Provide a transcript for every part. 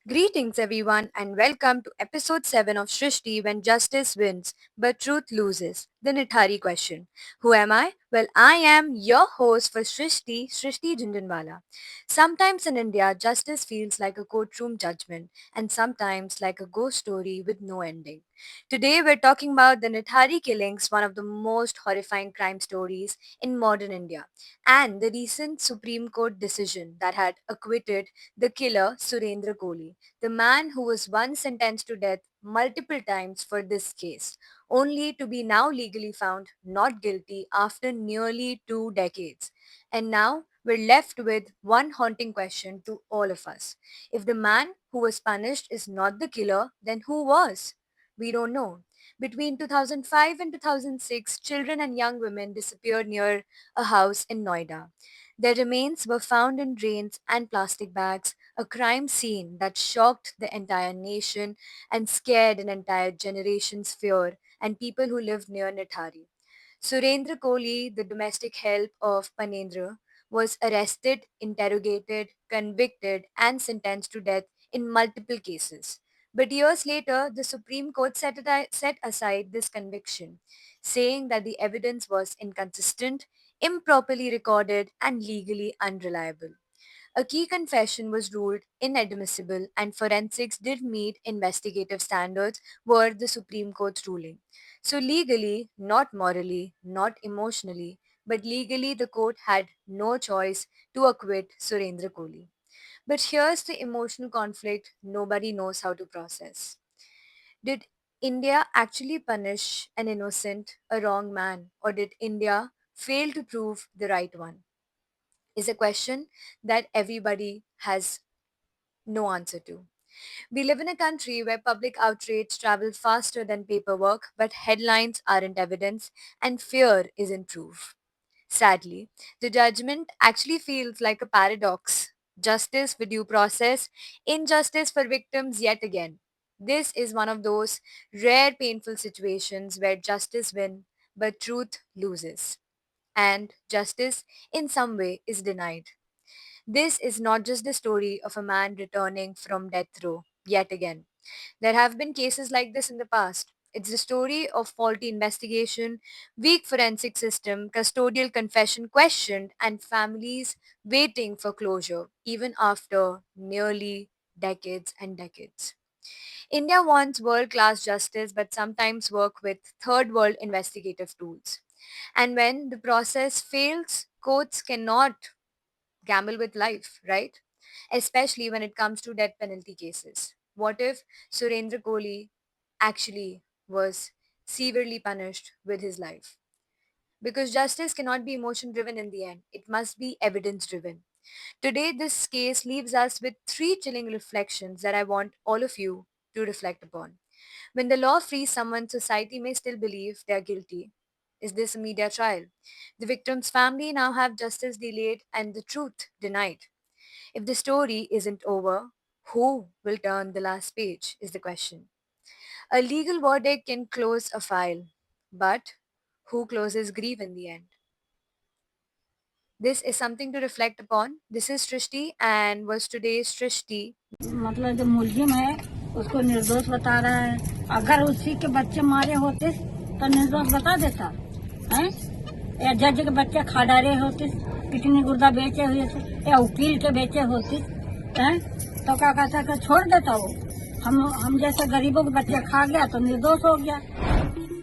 Greetings, everyone, and welcome to episode 7 of Shrishti When Justice Wins But Truth Loses, the Nithari question. Who am I? Well, I am your host for Shrishti Jhunjhunwala. Sometimes in India, justice feels like a courtroom judgment, and sometimes like a ghost story with no ending. Today, we're talking about the Nithari killings, one of the most horrifying crime stories in modern India, and the recent Supreme Court decision that had acquitted the killer Surendra Kohli, the man who was once sentenced to death multiple times for this case, only to be now legally found not guilty after nearly 2 decades. And now we're left with one haunting question to all of us. If the man who was punished is not the killer, then who was? We don't know. Between 2005 and 2006, children and young women disappeared near a house in Noida. Their remains were found in drains and plastic bags, a crime scene that shocked the entire nation and scared an entire generation's fear and people who lived near Nithari. Surendra Kohli, the domestic help of Panendra, was arrested, interrogated, convicted, and sentenced to death in multiple cases. But years later, the Supreme Court set aside this conviction, saying that the evidence was inconsistent, improperly recorded, and legally unreliable. A key confession was ruled inadmissible, and forensics did meet investigative standards, were the Supreme Court's ruling. So, legally, not morally, not emotionally, but legally, the court had no choice to acquit Surendra Kohli. But here's the emotional conflict nobody knows how to process. Did India actually punish an innocent, a wrong man, or did India fail to prove the right one? Is a question that everybody has no answer to. We live in a country where public outrage travels faster than paperwork, but headlines aren't evidence and fear isn't proof. Sadly, the judgment actually feels like a paradox. Justice for due process, injustice for victims yet again. This is one of those rare painful situations where justice wins but truth loses. And justice, in some way, is denied. This is not just the story of a man returning from death row yet again. There have been cases like this in the past. It's the story of faulty investigation, weak forensic system, custodial confession questioned, and families waiting for closure even after nearly decades and decades. India wants world class justice but sometimes work with third world investigative tools. And when the process fails, courts cannot gamble with life, right? Especially when it comes to death penalty cases. What if Surendra Kohli actually was severely punished with his life? Because justice cannot be emotion driven in the end, it must be evidence driven. Today, this case leaves us with three chilling reflections that I want all of you to reflect upon. When the law frees someone, society may still believe they are guilty. Is this a media trial? The victim's family now have justice delayed and the truth denied. If the story isn't over, who will turn the last page is the question. A legal verdict can close a file, but who closes grief in the end? This is something to reflect upon. This is Srishti and was today's Srishti. मतलब जो मुलजिम है उसको निर्दोष बता रहा है। अगर उसी के बच्चे मारे होते तो निर्दोष बता देता है, या जज के बच्चे खा डाले होते, किडनी गुर्दा बेचे हुए थे, या वकील के बेचे होते हैं, तो क्या कहता है कि छोड़ देता वो। हम जैसे गरीबों के बच्चे खा गया तो निर्दोष हो गया।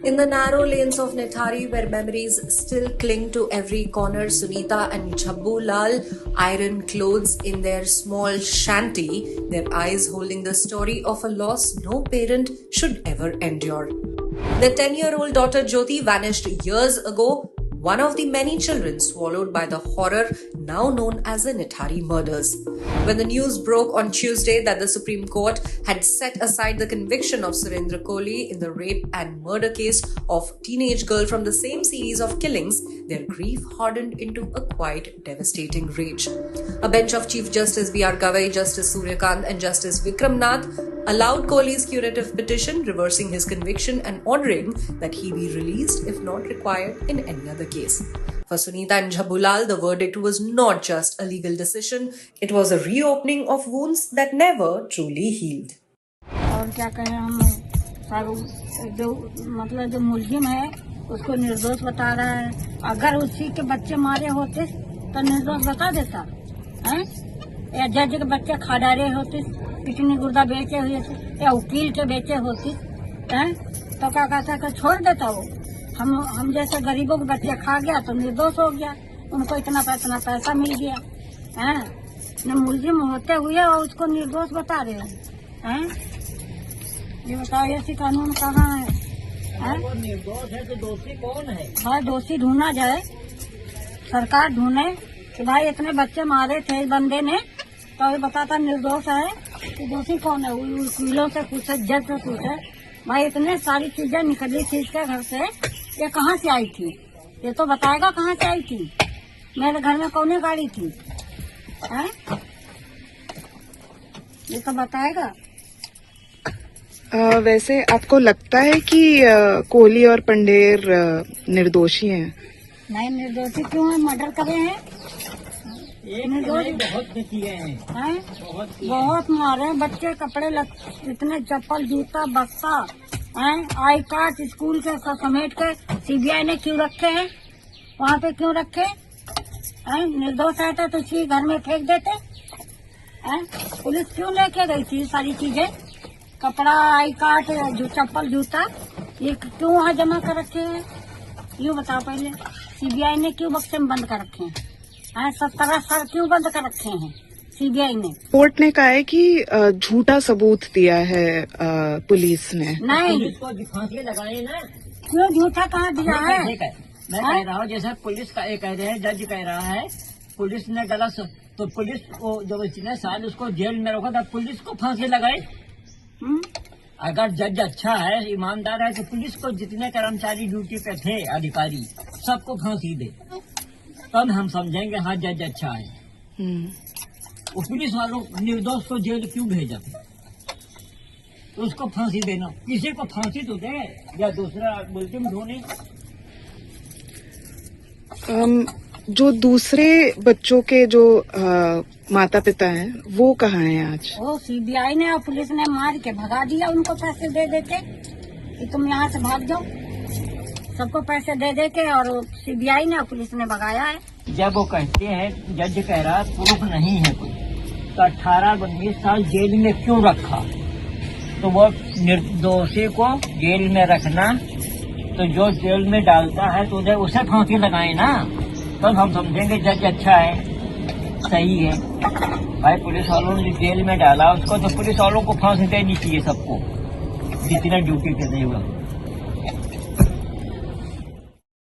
In the narrow lanes of Nethari, where memories still cling to every corner, Sunita and Jhabbu Lal iron clothes in their small shanty, their eyes holding the story of a loss no parent should ever endure. Their 10-year-old daughter Jyoti vanished years ago, one of the many children swallowed by the horror now known as the Nithari murders. When the news broke on Tuesday that the Supreme Court had set aside the conviction of Surendra Kohli in the rape and murder case of teenage girl from the same series of killings, their grief hardened into a quite devastating rage. A bench of Chief Justice B.R. Gavai, Justice Suryakant and Justice Vikram Nath allowed Kohli's curative petition, reversing his conviction and ordering that he be released if not required in any other case. For Sunita and Jhabulal, the verdict was not just a legal decision, it was a reopening of wounds that never truly healed. और क्या कहें हम सारू जो मतलब जो मुलजिम है उसको निर्दोष बता रहा है। अगर उसी के बच्चे मारे होते तो निर्दोष बता देता है, या जज के बच्चे खा डाले होते, किडनी गुर्दा बेचे हुए थे, या वकील के बेचे होते हैं, तो क्या कहता है छोड़ देता वो। हम जैसे गरीबों के बच्चे खा गया तो निर्दोष हो गया, उनको इतना पैसा मिल गया है। न मुलजिम होते हुए और उसको निर्दोष बता रहे हैं। ये बताओ ऐसी कानून कहाँ है? वो निर्दोष है तो दोषी कौन है? हाँ, दोषी ढूंढना जाए, सरकार ढूंढे कि भाई इतने बच्चे मारे थे इस बंदे ने, तो ये बताता निर्दोष है कि दोषी कौन है। वकीलों से पूछे, जज से पूछे, भाई इतने सारी चीजें निकली थी इसके घर से, ये कहाँ से आई थी? ये तो बताएगा कहाँ से आई थी, मेरे घर में कौन गाड़ी थी है? ये तो बताएगा। वैसे आपको लगता है कि कोहली और पंडेर निर्दोषी हैं? नहीं, निर्दोषी क्यों है? मर्डर करे हैं, बहुत किए हैं, बहुत मारे बच्चे, कपड़े इतने, चप्पल जूता बक्सा हैं, आई कार्ड स्कूल के सब समेट के सीबीआई ने क्यों रखे हैं? वहाँ पे क्यों रखे हैं? निर्दोष रहता तो इसी घर में फेंक देते हैं। पुलिस क्यों लेके गई थी सारी चीजें, कपड़ा, आई कार्ड, चप्पल जूता, ये क्यों वहाँ जमा कर रखे हैं? यूँ बताओ पहले, सीबीआई ने क्यों बक्से में बंद कर रखे हैं? 17 साल क्यों बंद कर रखे हैं सीबीआई ने? कोर्ट ने कहा है कि झूठा सबूत दिया है पुलिस ने। नहीं, इसको फांसी लगाए ना। क्यों झूठा कहाँ दिया है? मैं कह रहा हूँ जैसे पुलिस का ये कह रहे हैं, जज कह रहा है पुलिस ने गलत, तो पुलिस को जब इतने साल उसको जेल में रखा था, पुलिस को फांसी लगाए। अगर जज अच्छा है, ईमानदार है, तो पुलिस को जितने कर्मचारी ड्यूटी पे थे, अधिकारी, सबको फांसी दे, तब हम समझेंगे हाँ जज अच्छा है। वो पुलिस वालों निर्दोष को जेल क्यों भेजा? उसको फांसी देना, किसी को फांसी तो दे, या दूसरा मुलजिम ढूंढे। जो दूसरे बच्चों के जो माता पिता हैं वो कहाँ हैं आज? वो सीबीआई ने और पुलिस ने मार के भगा दिया उनको, पैसे दे देके कि तुम यहाँ से भाग जाओ, सबको पैसे दे देके, और सीबीआई ने और पुलिस ने भगाया है। जब वो कहते हैं, जज कह रहा प्रूफ नहीं है कोई, तो 18-19 साल जेल में क्यों रखा? तो वो निर्दोषी को जेल में रखना, तो जो जेल में डालता है तो उसे फांसी लगाए ना, तब हम समझेंगे जज अच्छा है, सही है। भाई पुलिस वालों ने जेल में डाला उसको, तो पुलिस वालों को फांसी देनी चाहिए सबको, जितना ड्यूटी पे नहीं हुआ।